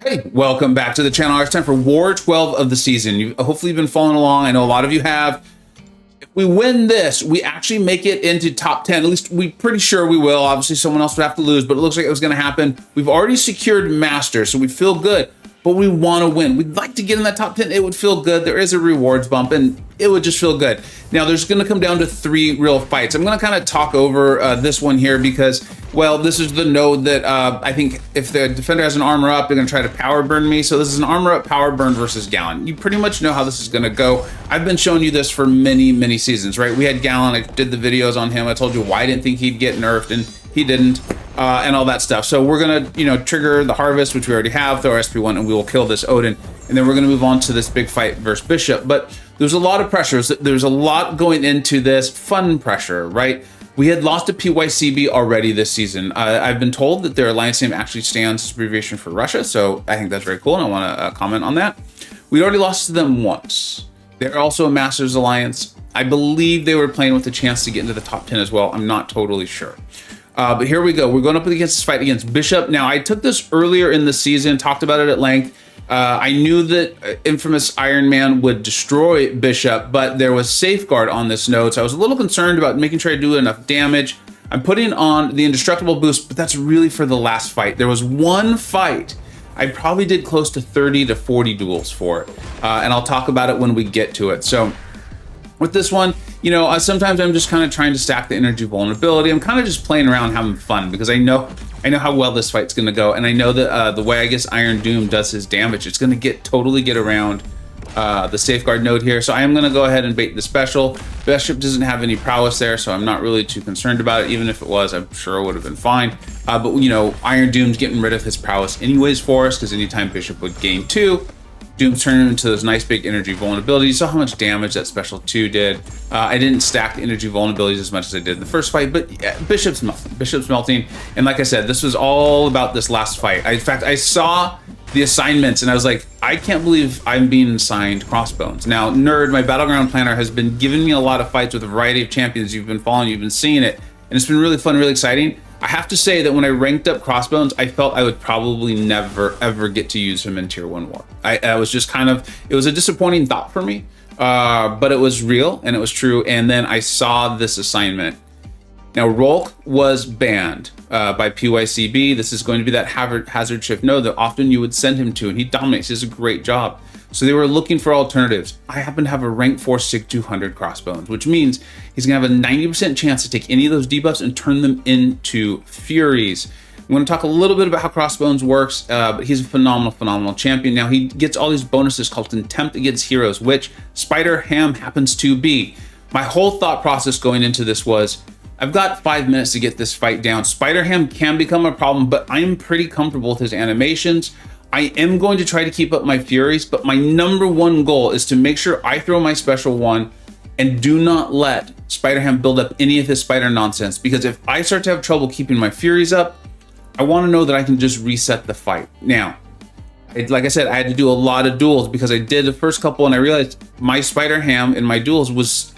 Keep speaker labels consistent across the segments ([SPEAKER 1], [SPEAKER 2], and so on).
[SPEAKER 1] Hey, welcome back to the channel. It's time for War 12 of the season. You've hopefully been following along. I know a lot of you have. If we win this, we actually make it into top 10. At least we're pretty sure we will. Obviously, someone else would have to lose, but it looks like it was going to happen. We've already secured Master, so we feel good, but we want to win. We'd like to get in that top 10. It would feel good. There is a rewards bump, and it would just feel good. Now, there's going to come down to 3 real fights. I'm going to kind of talk over this one here because, well, this is the node that I think if the defender has an armor up, they're going to try to power burn me. So this is an armor up power burn versus Galan. You pretty much know how this is going to go. I've been showing you this for many, many seasons, right? We had Galan. I did the videos on him. I told you why I didn't think he'd get nerfed, and he didn't, and all that stuff. So we're going to, trigger the harvest, which we already have, throw our SP1, and we will kill this Odin. And then we're going to move on to this big fight versus Bishop. But there's a lot of pressures. There's a lot going into this fun pressure, right? We had lost to PYCB already this season. I've been told that their alliance name actually stands as abbreviation for Russia, so I think that's very cool, and I want to comment on that. We already lost to them once. They're also a Masters Alliance. I believe they were playing with a chance to get into the top 10 as well. I'm not totally sure. But here we go. We're going up against this fight against Bishop. Now, I took this earlier in the season, talked about it at length. I knew that infamous Iron Man would destroy Bishop, but there was safeguard on this node, so I was a little concerned about making sure I do enough damage. I'm putting on the indestructible boost, but that's really for the last fight. There was one fight I probably did close to 30 to 40 duels for it, and I'll talk about it when we get to it. So with this one, sometimes I'm just kind of trying to stack the energy vulnerability. I'm kind of just playing around, having fun, because I know how well this fight's going to go, and I know that the way I guess Iron Doom does his damage, it's going to totally get around the safeguard node here. So I am going to go ahead and bait the special. Bishop doesn't have any prowess there, so I'm not really too concerned about it. Even if it was, I'm sure it would have been fine. But Iron Doom's getting rid of his prowess anyways for us, because anytime Bishop would gain 2, Doom's turning into those nice big energy vulnerabilities. You saw how much damage that special 2 did. I didn't stack the energy vulnerabilities as much as I did in the first fight, but yeah, Bishop's melting. And like I said, this was all about this last fight. In fact, I saw the assignments and I was like, I can't believe I'm being assigned Crossbones. Now, Nerd, my Battleground planner, has been giving me a lot of fights with a variety of champions. You've been following, you've been seeing it, and it's been really fun, really exciting. I have to say that when I ranked up Crossbones, I felt I would probably never, ever get to use him in Tier 1 War. I was just it was a disappointing thought for me, but it was real and it was true. And then I saw this assignment. Now, Rolk was banned by PYCB. This is going to be that hazard shift node that often you would send him to, and he dominates. He does a great job. So they were looking for alternatives. I happen to have a rank 4 Sig 200 Crossbones, which means he's gonna have a 90% chance to take any of those debuffs and turn them into Furies. I'm gonna talk a little bit about how Crossbones works, but he's a phenomenal, phenomenal champion. Now, he gets all these bonuses called Contempt against Heroes, which Spider Ham happens to be. My whole thought process going into this was, I've got 5 minutes to get this fight down. Spider Ham can become a problem, but I'm pretty comfortable with his animations. I am going to try to keep up my Furies, but my #1 goal is to make sure I throw my special 1 and do not let Spider-Ham build up any of his spider nonsense, because if I start to have trouble keeping my Furies up, I want to know that I can just reset the fight. Now, like I said, I had to do a lot of duels because I did the first couple and I realized my Spider-Ham in my duels was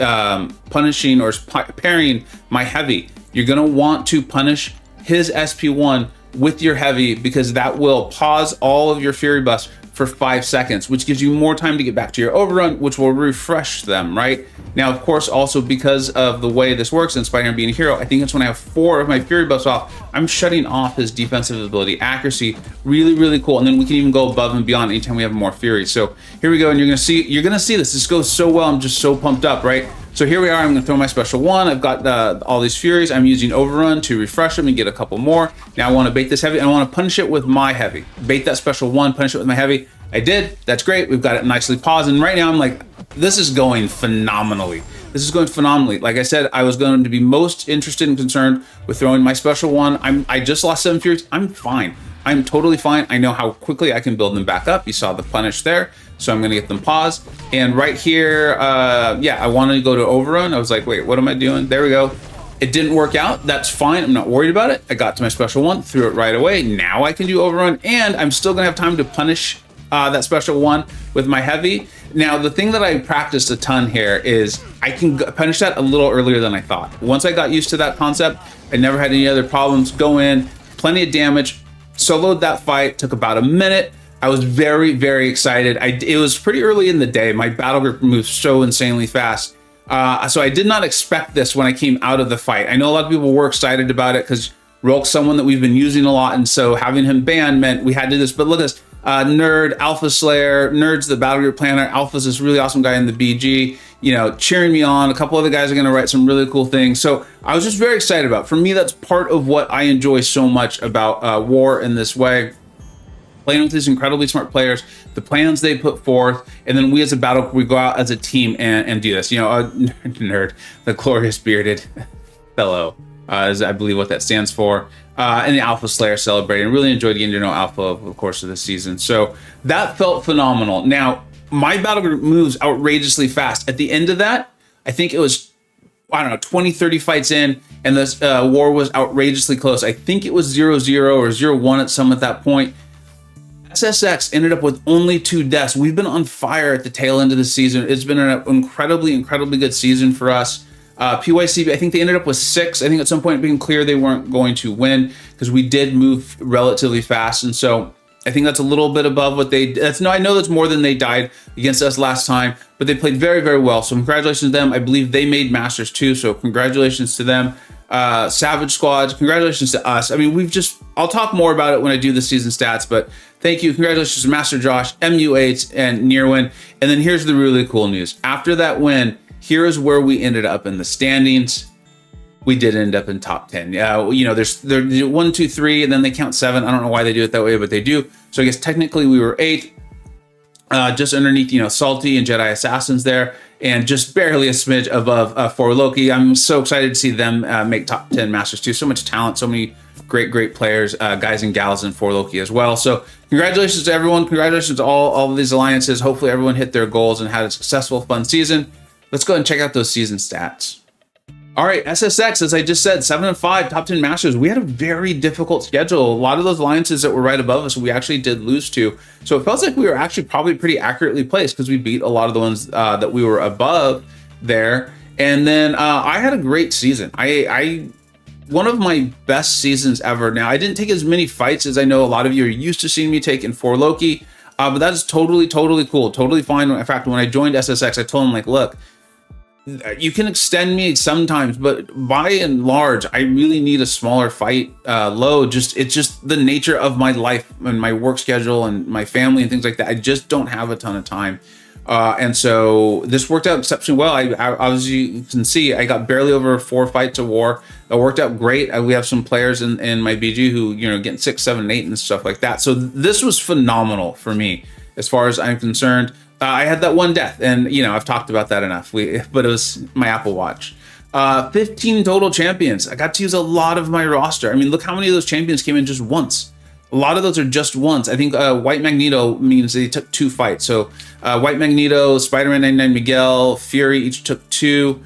[SPEAKER 1] punishing or parrying my heavy. You're going to want to punish his SP1 with your heavy, because that will pause all of your Fury buffs for 5 seconds, which gives you more time to get back to your overrun, which will refresh them, right? Now, of course, also because of the way this works and Spider-Man being a hero, I think it's when I have 4 of my Fury buffs off, I'm shutting off his defensive ability accuracy. Really, really cool. And then we can even go above and beyond anytime we have more Fury. So here we go, and you're gonna see this. This goes so well. I'm just so pumped up, right? So here we are. I'm going to throw my special 1. I've got all these Furies. I'm using Overrun to refresh them and get a couple more. Now I want to bait this heavy, and I want to punish it with my heavy. Bait that special 1, punish it with my heavy. I did. That's great. We've got it nicely paused, and right now I'm like, this is going phenomenally. This is going phenomenally. Like I said, I was going to be most interested and concerned with throwing my special 1. I just lost 7 Furies. I'm fine. I'm totally fine. I know how quickly I can build them back up. You saw the punish there. So I'm going to get them paused. And right here, I wanted to go to Overrun. I was like, wait, what am I doing? There we go. It didn't work out. That's fine. I'm not worried about it. I got to my special 1, threw it right away. Now I can do Overrun, and I'm still going to have time to punish that special 1 with my heavy. Now, the thing that I practiced a ton here is I can punish that a little earlier than I thought. Once I got used to that concept, I never had any other problems. Go in, plenty of damage, soloed that fight, took about a minute. I was very, very excited. It was pretty early in the day. My battle group moved so insanely fast. So I did not expect this when I came out of the fight. I know a lot of people were excited about it because Rolk's someone that we've been using a lot, and so having him banned meant we had to do this. But look at this, Nerd, Alpha Slayer, Nerd's the battle group planner, Alpha's this really awesome guy in the BG, you know, cheering me on. A couple other guys are going to write some really cool things. So I was just very excited about it. For me, that's part of what I enjoy so much about War in this way. Playing with these incredibly smart players, the plans they put forth, and then we as a battle, we go out as a team and do this. You know, Nerd, the glorious bearded fellow, is I believe what that stands for, and the Alpha Slayer celebrating. Really enjoyed getting to know Alpha over the course of this season. So that felt phenomenal. Now, my battle group moves outrageously fast. At the end of that, I think it was, I don't know, 20, 30 fights in, and this war was outrageously close. I think it was 0-0 or 0-1 at that point. SSX ended up with only 2 deaths. We've been on fire at the tail end of the season. It's been an incredibly, incredibly good season for us. PYCB, I think they ended up with 6. I think at some point it became clear they weren't going to win because we did move relatively fast. And so I think that's a little bit above what they, I know that's more than they died against us last time, but they played very, very well. So congratulations to them. I believe they made Masters too. So congratulations to them. Savage Squads, congratulations to us. I mean, I'll talk more about it when I do the season stats, but thank you. Congratulations to Master Josh, MU8, and Nearwin. And then here's the really cool news. After that win, here is where we ended up in the standings. We did end up in top 10. Yeah, you know, there's 1, 2, 3, and then they count 7. I don't know why they do it that way, but they do. So I guess technically we were 8th, just underneath, you know, Salty and Jedi Assassins there, and just barely a smidge above For Loki. I'm so excited to see them make top 10 Masters too. So much talent, so many great players, guys and gals in For Loki as well. So congratulations to everyone. Congratulations to all of these alliances. Hopefully everyone hit their goals and had a successful, fun season. Let's go ahead and check out those season stats. All right, SSX, as I just said, 7-5, top 10 Masters. We had a very difficult schedule. A lot of those alliances that were right above us, we actually did lose to. So it felt like we were actually probably pretty accurately placed because we beat a lot of the ones that we were above there. And then I had a great season. One of my best seasons ever. Now, I didn't take as many fights as I know a lot of you are used to seeing me take in For Loki, but that is totally cool, totally fine. In fact, when I joined SSX, I told them, like, look, you can extend me sometimes, but by and large, I really need a smaller fight load. It's just the nature of my life and my work schedule and my family and things like that. I just don't have a ton of time. And so this worked out exceptionally well. As you can see, I got barely over 4 fights of war. It worked out great. We have some players in my BG who, you know, getting 6, 7, 8 and stuff like that. So this was phenomenal for me as far as I'm concerned. I had that 1 death, and you know, I've talked about that enough. But it was my Apple Watch. 15 total champions. I got to use a lot of my roster. I mean, look how many of those champions came in just once. A lot of those are just once. I think White Magneto means they took 2 fights. So White Magneto, Spider-Man 99 Miguel, Fury each took 2.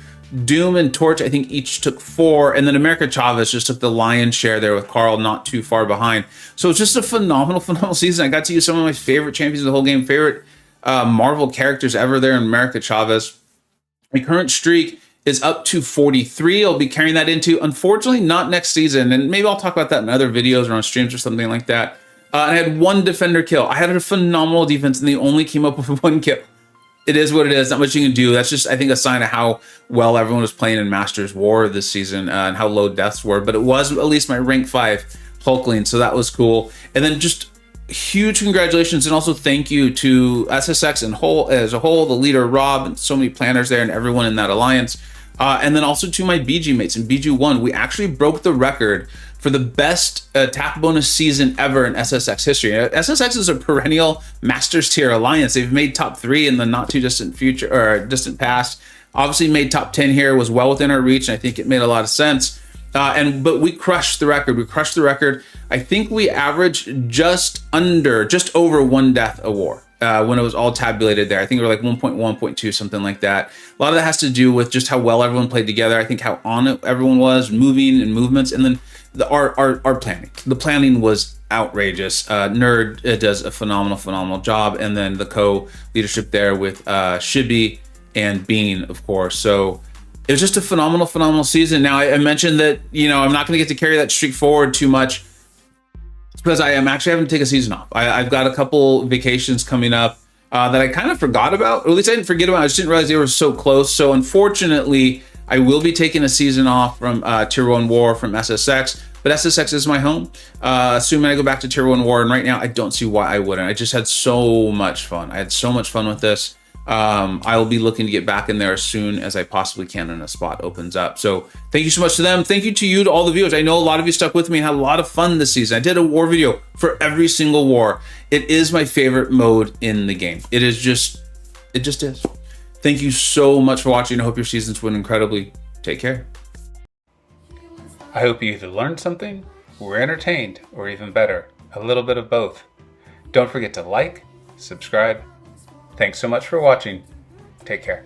[SPEAKER 1] Doom and Torch, I think each took 4. And then America Chavez just took the lion's share there with Carl not too far behind. So it's just a phenomenal season. I got to use some of my favorite champions of the whole game, favorite Marvel characters ever there in America Chavez. My current streak is up to 43. I'll be carrying that into, unfortunately, not next season. And maybe I'll talk about that in other videos or on streams or something like that. I had 1 defender kill. I had a phenomenal defense and they only came up with 1 kill. It is what it is. Not much you can do. That's just, I think, a sign of how well everyone was playing in Masters War this season and how low deaths were. But it was at least my rank 5 Hulkling, so that was cool. And then just huge congratulations and also thank you to SSX as a whole, the leader Rob, and so many planners there and everyone in that alliance. And then also to my BG mates in BG1. We actually broke the record for the best attack bonus season ever in SSX history. SSX is a perennial Masters tier alliance. They've made top 3 in the not too distant future or distant past. Obviously made top 10 here, was well within our reach, and I think it made a lot of sense. But we crushed the record. We crushed the record. I think we averaged just over 1 death a war when it was all tabulated there. I think we were like 1.1, 1.2, something like that. A lot of that has to do with just how well everyone played together. I think how on it everyone was, moving and movements, and then our planning. The planning was outrageous. Nerd does a phenomenal job, and then the co-leadership there with Shibi and Bean, of course. So it was just a phenomenal season. Now, I mentioned that, you know, I'm not going to get to carry that streak forward too much. It's because I am actually having to take a season off. I've got a couple vacations coming up that I kind of forgot about, or at least I didn't forget about. I just didn't realize they were so close. So unfortunately, I will be taking a season off from Tier 1 War from SSX, but SSX is my home. Assuming I go back to Tier 1 War, and right now I don't see why I wouldn't. I just had so much fun. I had so much fun with this. I will be looking to get back in there as soon as I possibly can and a spot opens up. So thank you so much to them. Thank you to you, to all the viewers. I know a lot of you stuck with me and had a lot of fun this season. I did a war video for every single war. It is my favorite mode in the game. It just is. Thank you so much for watching. I hope your seasons went incredibly. Take care. I hope you either learned something, were entertained, or even better, a little bit of both. Don't forget to like, subscribe. Thanks so much for watching. Take care.